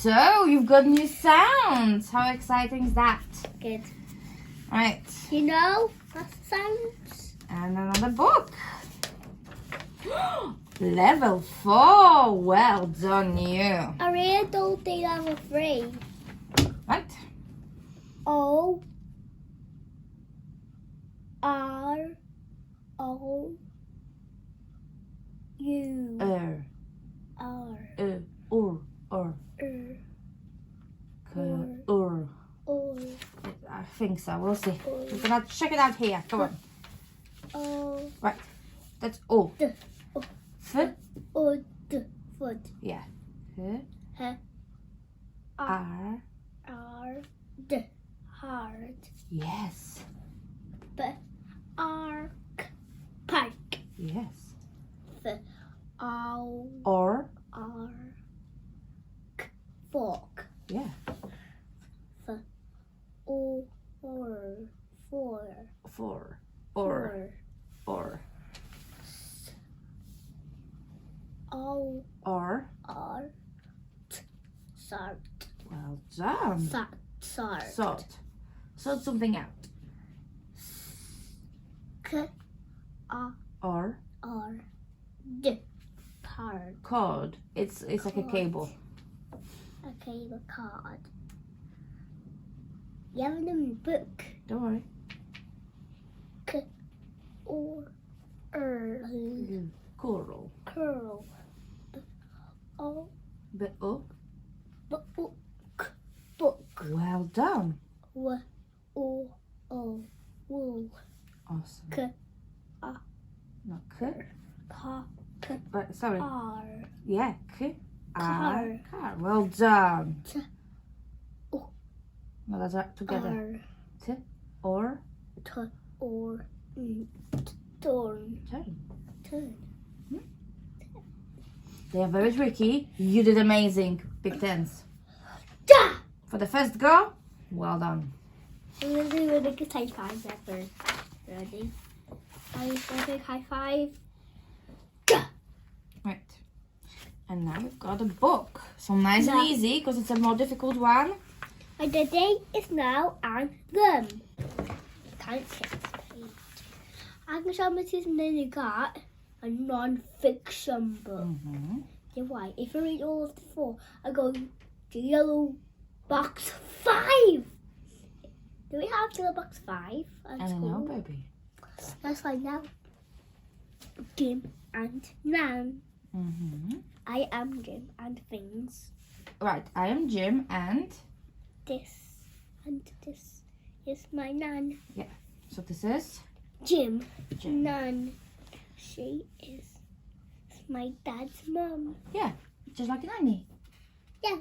So, you've got new sounds. How exciting is that? Good. Right. You know that sounds? And another book. Level 4. Well done, you. I really don't think I'm afraid. Right. O R O U R. Or. I think so. We'll see. We're gonna check it out here. Come on. O Right. That's O. D. F. O D foot. Yeah. H. H R. R D hard. Yes. B arc park. Yes. F O Or. R K fork. Yeah. F O or four. For. Or. O Or. R T salt. Well done. Salt. Sort. Sort something out. K Or. R D card. Cord. It's like a Cord. cable. A cable card. You have it in the book. Don't worry. K or Coral. curl. B O But oh. book. Book. Well done. W O O wool. Awesome. K Not K. Ka Right, sorry. R Yeah. K. Car. R. Car. Well done. T O No, that's right. Together. R T. Or. T or turn. Turn. They are very tricky. You did amazing. Big tens. Da! For the first go, well done. I'm gonna do a big high five ever. Ready? A big high five. Gah! Right. And now we've got a book. So nice Yeah. and easy because it's a more difficult one. And the day is now and them. Can't get page. I can show this nearly got a non-fiction book. Mm-hmm. Yeah, why? If I read all of the four, I go to yellow box 5. Do we have yellow box 5 at I don't school? know, baby. Let's find out. Jim and Nan. Mm-hmm. I am Jim and things. Right. I am Jim and This and this is my Nan. so this is Jim. Jim. Nan. She is my dad's mum. Just like Nanny. Yeah,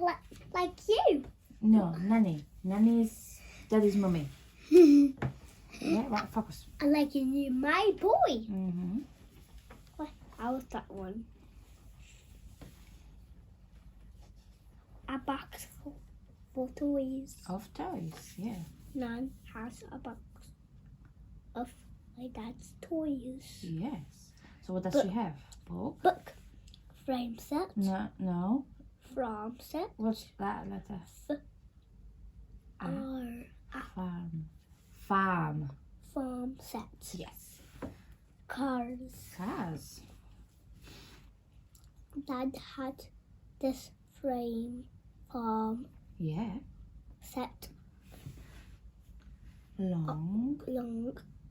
like you. No, Nanny. Nanny's daddy's mummy. Yeah, right. Focus. I like you, my boy. Mm-hmm. How was that one? A box for toys. Of toys. Yeah. Nan has a box of my dad's toys. Yes. So what does Book. she have? Book. Book. Frame set. No. From set. What's that letter? R. Farm. Farm set. Yes. Cars. Cars. Dad had this frame farm Yeah. set Long.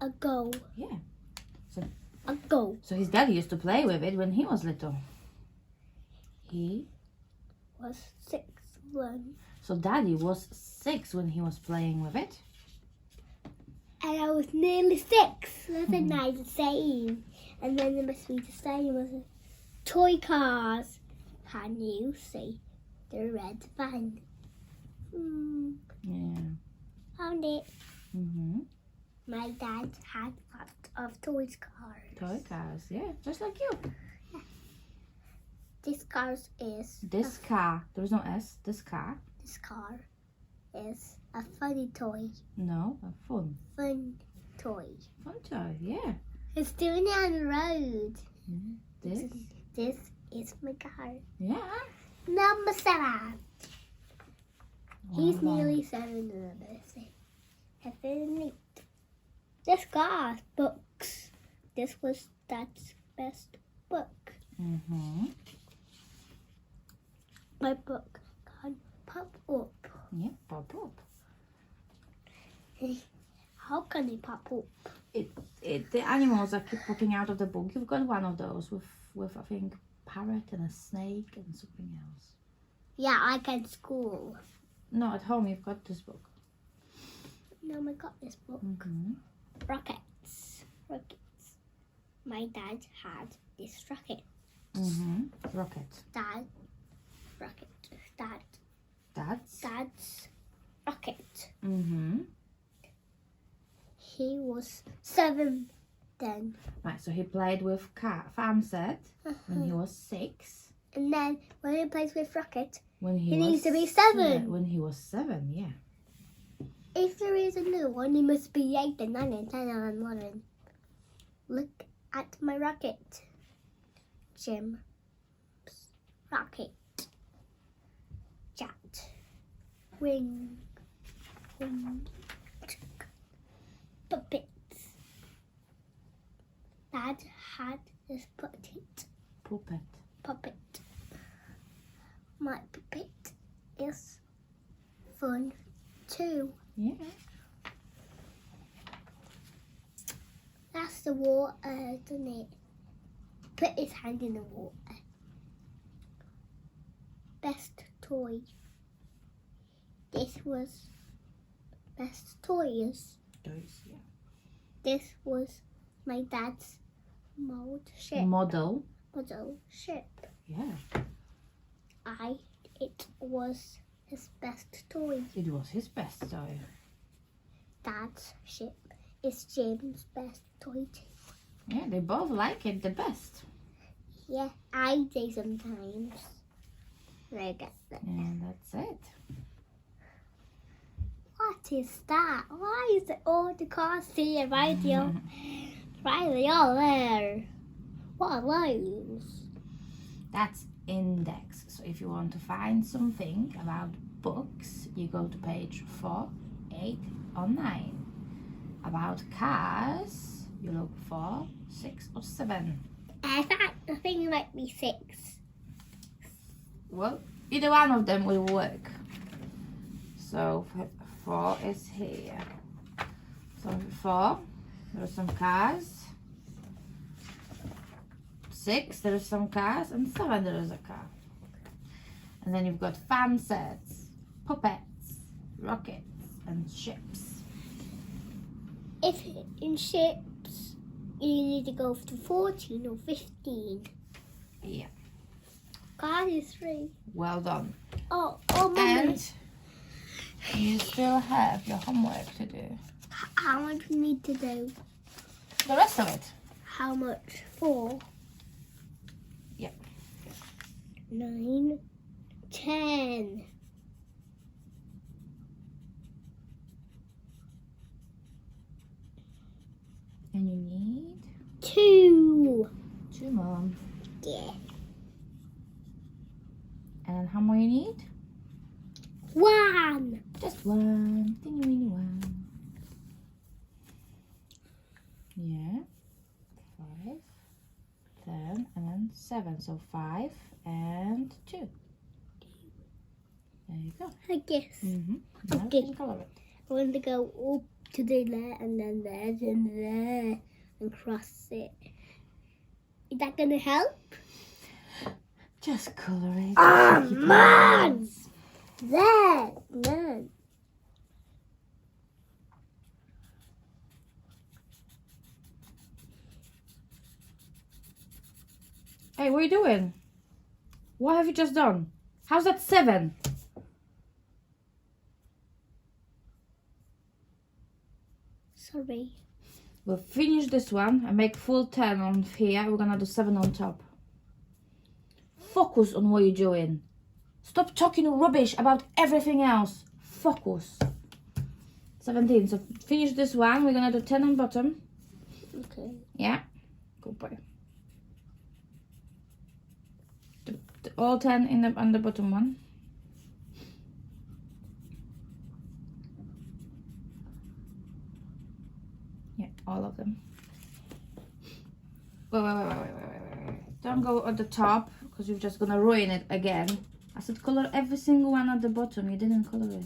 ago. Yeah. Ago. So his daddy used to play with it when he was little. He. Was 6 when. So daddy was 6 when he was playing with it. And I was nearly 6. Wasn't I the same? And then it must be the same as toy cars. Can you see the red van? Yeah. Found it. Mm-hmm. My dad had lots of toy cars. Toy cars. Yeah. Just like you. This car is This car. There is no S. This car. This car is a funny toy. No. A fun. Fun toy. Fun toy. Yeah. It's doing it on the road. This. This is my car. Yeah. Number 7. He's Well done. nearly 7 in the birthday. 7 and 8. This got books. This was Dad's best book. Mm-hmm. My book can pop up. Yeah, pop up. How can it pop up? The animals that keep popping out of the book. You've got one of those with I think parrot and a snake and something else. Yeah, I can school. No, at home you've got this book. No, I got this book. Mm-hmm. Rockets. My dad had this rocket. Mm-hmm. Rocket. Rocket. Dad's. Dad's rocket. Mm-hmm. He was 7 then. Right, so he played with farm set when he was 6. And then when he plays with rocket, When he was needs to be 7. Yeah, when he was 7, yeah. If there is a new one, he must be 8 and 9 and 10 and 11. Look at my rocket. Jim's rocket. Jet. Wing. Puppets. Dad had this puppet. My puppet is fun too. Yeah. That's the water, isn't it? Put his hand in the water. Best toy. This was best toys. Those, yeah. This was my dad's ship. Model. Model ship. Yeah. It was his best toy. It was his best toy. Dad's ship is Jim's best toy too. Yeah, they both like it the best. Yeah, I do sometimes. And I get that. And that's it. What is that? Why is it all the cars here? Why are they all there? What are those? That's index. So if you want to find something about books, you go to page 4, 8 or 9. About cars, you look 4, 6 or 7. I think it might be 6. Well, either one of them will work. So 4 is here. So 4, there are some cars. 6, there are some cars. And 7, there is a car. And then you've got fan sets, puppets, rockets, and ships. If in ships, you need to go to 14 or 15. Yeah, Cars is 3. well done. Oh, Mummy. And you still have your homework to do. How much we need to do? The rest of it. How much? 4. Yeah. 9, 10. And you need 2. 2 more. Yeah. And then how more you need? 1. Just 1. Teeny 1. Yeah. 5, 10, and then 7. So 5 and 2. There you go. I guess. Mm-hmm. Now Okay. you can color it. I want to go up to the there and then there and there and cross it. Is that going to help? Just color it. Ah, Keep your man! hands. There. No. Hey, what are you doing? What have you just done? How's that 7? Sorry. We'll finish this one and make full 10 on here. We're gonna do 7 on top. Focus on what you're doing. Stop talking rubbish about everything else. Focus. 17. So finish this one. We're gonna do 10 on bottom. Okay. Yeah. Good boy. All 10 on the bottom one. wait. Don't go at the top because you're just gonna ruin it again. I said color every single one at the bottom. You didn't color it.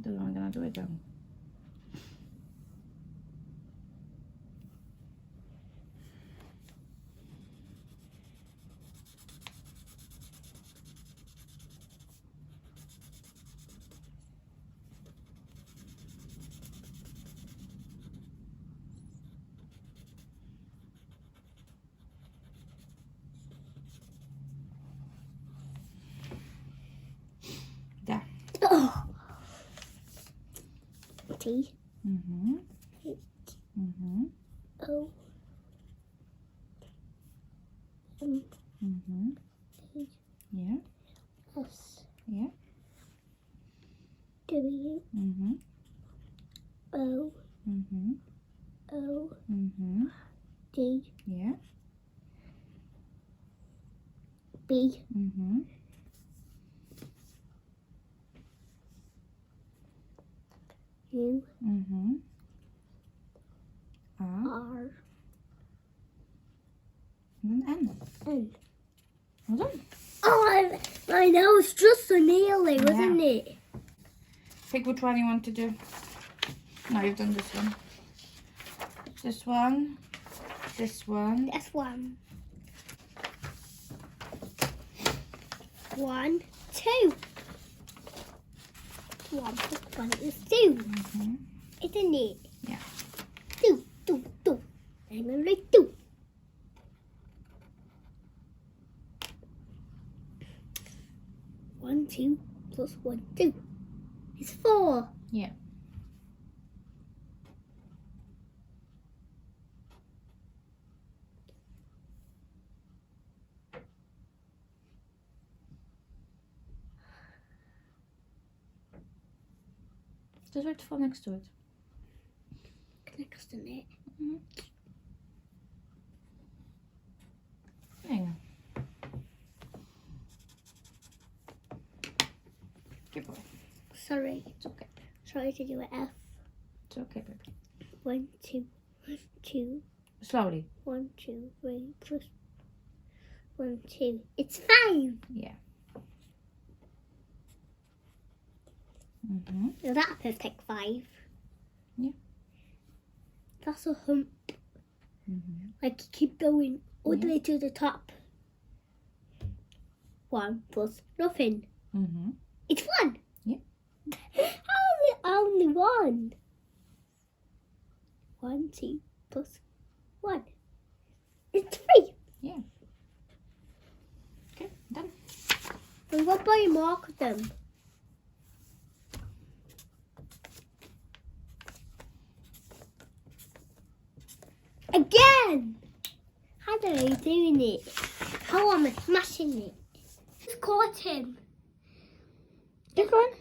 Don't know, I'm gonna do it then. There. Oh. T. Mm-hmm. H. Mm-hmm. O. M. Mm-hmm. H. Yeah. S. Yeah. W. Mm-hmm. O. Mm-hmm. O. Mm-hmm. D. Yeah. B. Mm-hmm. U. Mm-hmm. R. R. And then N. N. Well done. Oh, I know, it's just so nearly, wasn't it? Pick which one you want to do. No, you've done this one. This one. This one. That's one. 1, 2. 1 plus 1 is 2. Mm-hmm. Isn't it? Yeah. 2, 2, 2. I'm gonna write 2. 1, 2 plus 1, 2. It's 4. Yeah. Just write 4 next to it. Next to it. Mm-hmm. There you go. Keep going. Sorry. It's okay. Sorry to do it F. It's okay, baby. 1, 2, 2. Slowly. 1, 2, 3 plus 1, 2. It's 5. Yeah. Mm-hmm. Is that a perfect 5? Yeah. That's a hump. Mm-hmm. Like you keep going all the way to the top. 1 plus nothing. Mm-hmm. It's 1. Yeah. How is it only 1? 1, 2 plus 1. It's 3. Yeah. Okay, done. And what about you mark them? Again! How are you doing it? How am I smashing it? Just caught him. Keep going.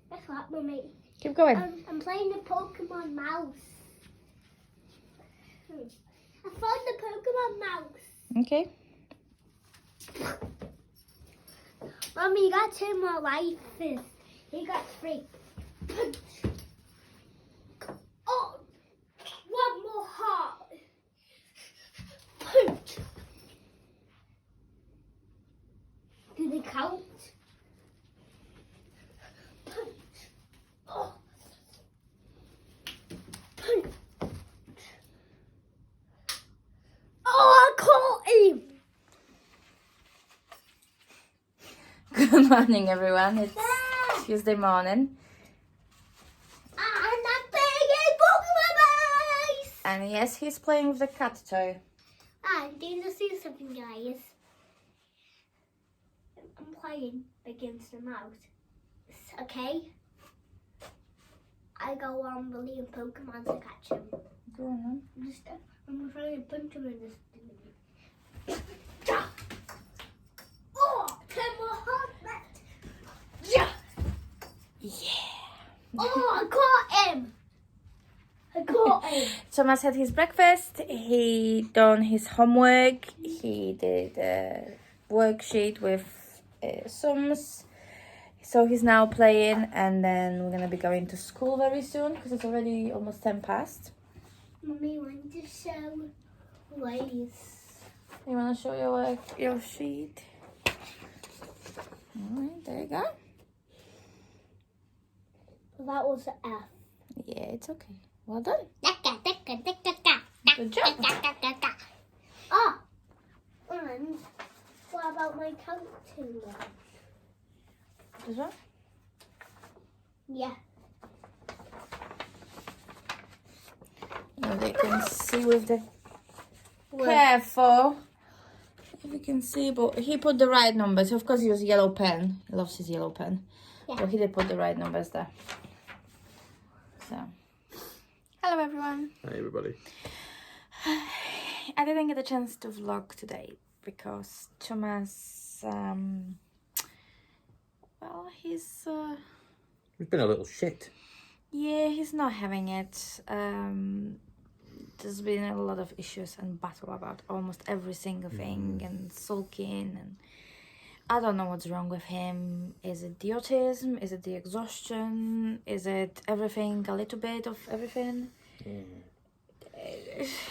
That's what, Mummy. Keep going. I'm playing the Pokemon mouse. I found the Pokemon mouse. Okay. Mummy, you got 2 more lives. You got 3. Punch. Oh, 1 more heart. Punch. Do they count? Punch. Oh. Punch. Oh, I caught him. Good morning, everyone. It's Tuesday morning. And I'm playing Pokemon Base. And yes, he's playing with the cat toy. I'm going to see something, guys. I'm playing against the mouse. Okay? I go on bullying Pokemon to catch him. Go on, I'm trying to punch him in this. Oh, 10 more hearts left. Yeah. Yeah. Oh, I caught him. I caught him. Thomas had his breakfast. He done his homework. He did a worksheet with sums. So he's now playing, and then we're gonna be going to school very soon because it's already almost 10 past. Mummy, want to show ways? You wanna show your sheet? Alright, there you go. That was an F. Yeah, it's okay. Well done. Good job. Oh, and what about my counting one? This one? Yeah. Now they can see with the careful. If you can see, but he put the right numbers. Of course, he used yellow pen. He loves his yellow pen. Yeah. But he did put the right numbers there. So, hello everyone. Hi everybody. I didn't get a chance to vlog today because Thomas, well, he's It's been a little shit. yeah, he's not having it. There's been a lot of issues and battle about almost every single thing and sulking, and I don't know what's wrong with him. Is it the autism? Is it the exhaustion? Is it everything, a little bit of everything?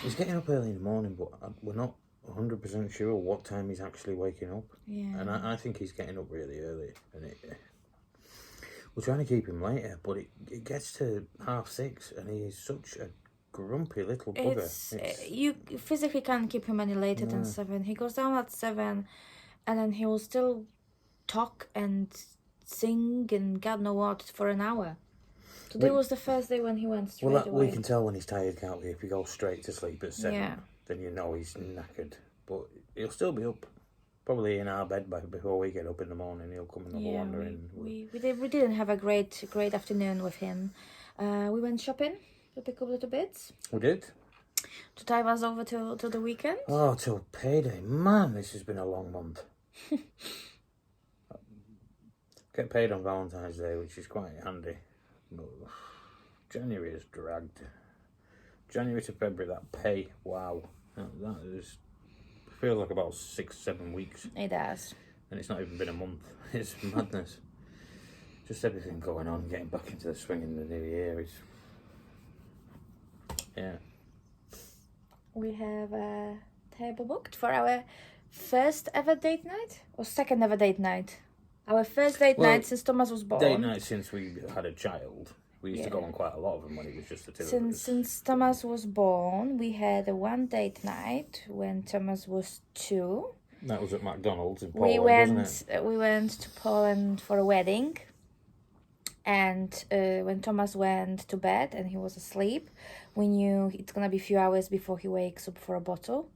He's getting up early in the morning, but we're not 100% sure what time he's actually waking up. Yeah. And I think he's getting up really early. And we're trying to keep him later, but it gets to 6:30 and he's such a grumpy little bugger. You physically can't keep him any later than 7. He goes down at 7, and then he will still talk and sing and God know what for an hour. Today was the first day when he went straight away. We can tell when he's tired, can't we? If he goes straight to sleep at 7, Yeah. then you know he's knackered. But he'll still be up, probably in our bed before we get up in the morning. He'll come and have a wander in. We didn't have a great afternoon with him. We went shopping to pick up little bits We did. to tide us over till the weekend. Oh, till payday. Man, this has been a long month. Get paid on Valentine's Day, which is quite handy. But January has dragged. January to February, that pay, wow. That is, feels like about 6-7 weeks. It does. And it's not even been a month. It's madness. Just everything going on, getting back into the swing in the new year is... Yeah. We have a table booked for our first ever date night or second ever date night. Our first date night since Thomas was born. Date night since we had a child. We used to go on quite a lot of them when he was just the two of us. Since Thomas was born, we had a one date night when Thomas was 2. That was at McDonald's in Poland, wasn't it? We went to Poland for a wedding. And when Thomas went to bed and he was asleep, we knew it's gonna be a few hours before he wakes up for a bottle.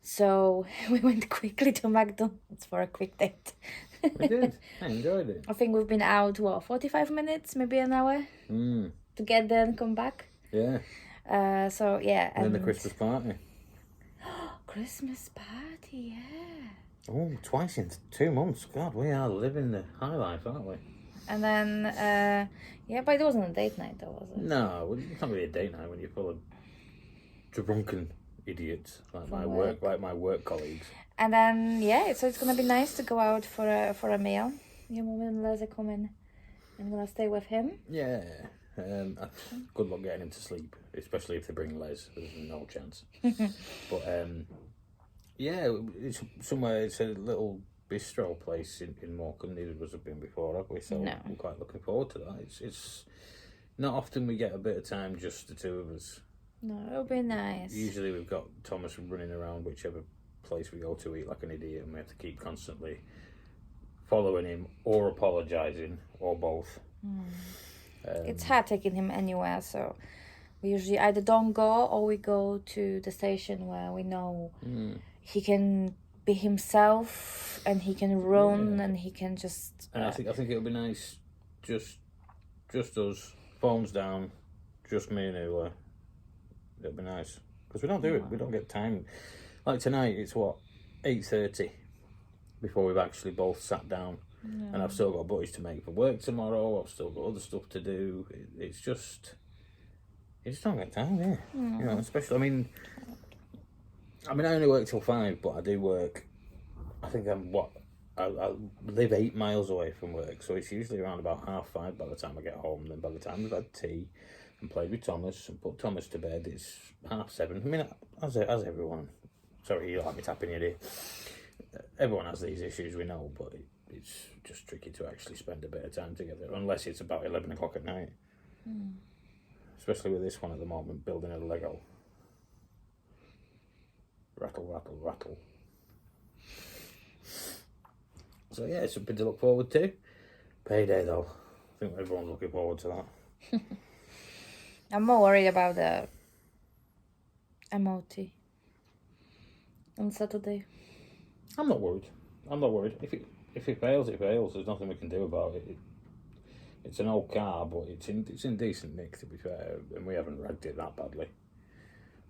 So we went quickly to McDonald's for a quick date. We did. I enjoyed it. I think we've been out, 45 minutes, maybe an hour to get there and come back. Yeah. So yeah. And then the Christmas party. Christmas party, yeah. Oh, twice in 2 months. God, we are living the high life, aren't we? And then, but it wasn't a date night though, was it? No, it's not really a date night when you're full of drunken idiots like my work colleagues. And then, so it's gonna be nice to go out for a meal. Your mum and Les are coming. I'm gonna stay with him. Yeah. Good luck getting him to sleep, especially if they bring Les. There's no chance. But it's somewhere. It's a little bistro place in Morecambe. Neither of us have been before, have we? So we're quite looking forward to that. It's not often we get a bit of time just the two of us. No, it'll be nice. Usually we've got Thomas running around whichever place we go to eat like an idiot, and we have to keep constantly following him or apologising or both. It's hard taking him anywhere, so we usually either don't go or we go to the station where we know he can be himself and he can run and he can just... And I think it'll be nice, just us, phones down, just me and Ula. It'll be nice. Because we don't do it, we don't get time. Like tonight, it's 8:30 before we've actually both sat down. Yeah. And I've still got buddies to make for work tomorrow. I've still got other stuff to do. It's just... You just don't get time, yeah. You know, especially, I mean, I only work till 5, but I do work, I think I'm, I live 8 miles away from work, so it's usually around about 5:30 by the time I get home. And then by the time we've had tea and played with Thomas and put Thomas to bed, it's 7:30. I mean, as everyone, sorry, you like me tapping your ear. Everyone has these issues, we know, but it's just tricky to actually spend a bit of time together, unless it's about 11 o'clock at night. Especially with this one at the moment, building a Lego. Rattle, rattle, rattle. So yeah, it's something to look forward to. Payday though. I think everyone's looking forward to that. I'm more worried about the MOT on Saturday. I'm not worried. If it fails, it fails. There's nothing we can do about it. It's an old car, but it's in decent nick, to be fair, and we haven't wrecked it that badly.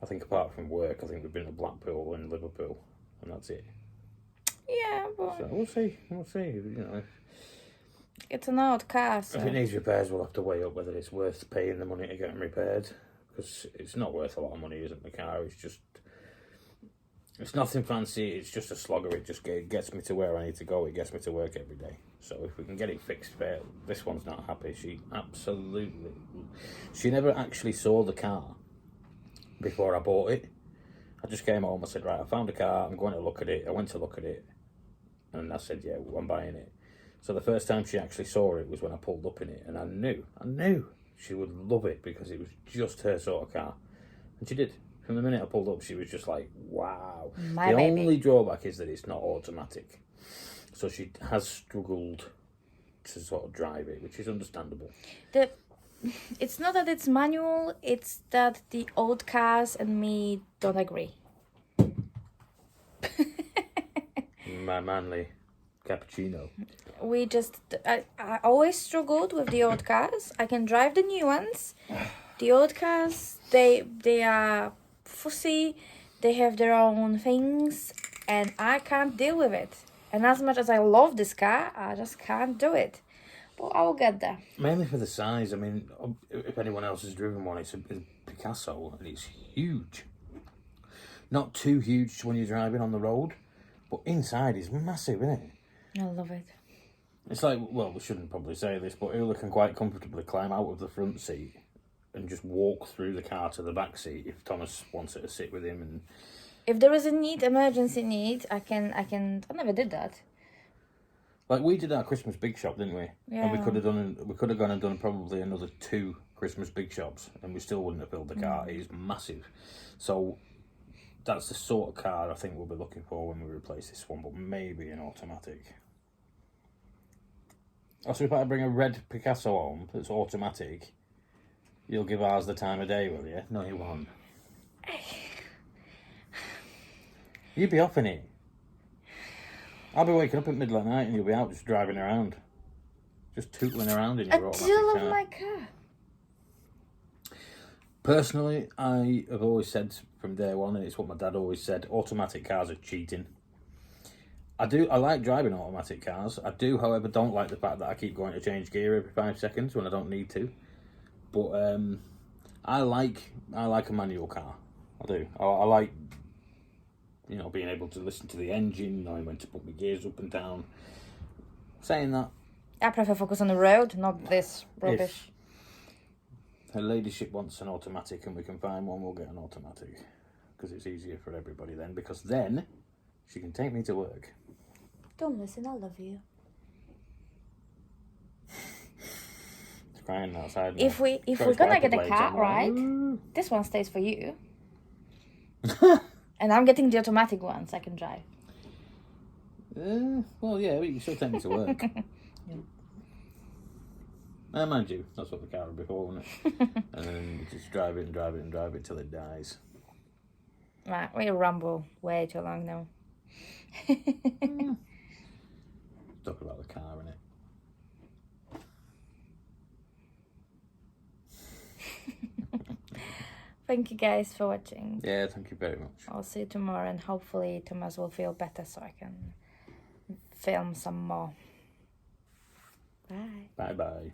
I think apart from work, I think we've been to Blackpool and Liverpool, and that's it. Yeah, but So we'll see. You know, it's an old car, so if it needs repairs, we'll have to weigh up whether it's worth paying the money to get them repaired, because it's not worth a lot of money, isn't the car? It's nothing fancy. It's just a slogger. It just gets me to where I need to go. It gets me to work every day. So if we can get it fixed, fair. This one's not happy. She never actually saw the car before I bought it. I just came home. I said, right, I found a car. I'm going to look at it. I went to look at it, and I said, yeah, I'm buying it. So the first time she actually saw it was when I pulled up in it, and I knew she would love it because it was just her sort of car, and she did. From the minute I pulled up, she was just like, wow. My baby. Only drawback is that it's not automatic. So she has struggled to sort of drive it, which is understandable. It's not that it's manual, it's that the old cars and me don't agree. My manly cappuccino. I always struggled with the old cars. I can drive the new ones. The old cars, they are fussy, they have their own things, and I can't deal with it. And as much as I love this car, I just can't do it. But I'll get there. Mainly for the size. I mean, if anyone else has driven one, it's a Picasso, and it's huge. Not too huge when you're driving on the road, but inside is massive, isn't it? I love it. It's like, well, we shouldn't probably say this, but Ula can quite comfortably climb out of the front seat and just walk through the car to the back seat if Thomas wants her to sit with him. And if there is a emergency need, I never did that. Like we did our Christmas big shop, didn't we? Yeah. And we could have gone and done probably another 2 Christmas big shops, and we still wouldn't have filled the car. It is massive. So that's the sort of car I think we'll be looking for when we replace this one, but maybe an automatic. Also, if I bring a red Picasso home that's automatic, you'll give ours the time of day, will you? No, you won't. You'd be off in it. I'll be waking up at middle of the night and you'll be out just driving around. Just tootling around in your automatic car. I do love my car. Personally, I have always said from day one, and it's what my dad always said, automatic cars are cheating. I like driving automatic cars. I do, however, don't like the fact that I keep going to change gear every 5 seconds when I don't need to. But I like a manual car. I do. I like, being able to listen to the engine, knowing when to put my gears up and down. Saying that, I prefer focus on the road, not this rubbish. If her ladyship wants an automatic and we can find one, we'll get an automatic. Because it's easier for everybody then. Because then she can take me to work. Don't listen, I love you. It's crying outside now. If we're gonna get a car, right? This one stays for you. And I'm getting the automatic one so I can drive. Well, yeah, but you still take me to work. Mind you, that's what the car would be for, wasn't it? And then you just drive it and drive it and drive it till it dies. Right, we ramble way too long now. Talk about the car, innit? Thank you guys for watching. Yeah, thank you very much. I'll see you tomorrow and hopefully Thomas will feel better so I can film some more. Bye. Bye-bye.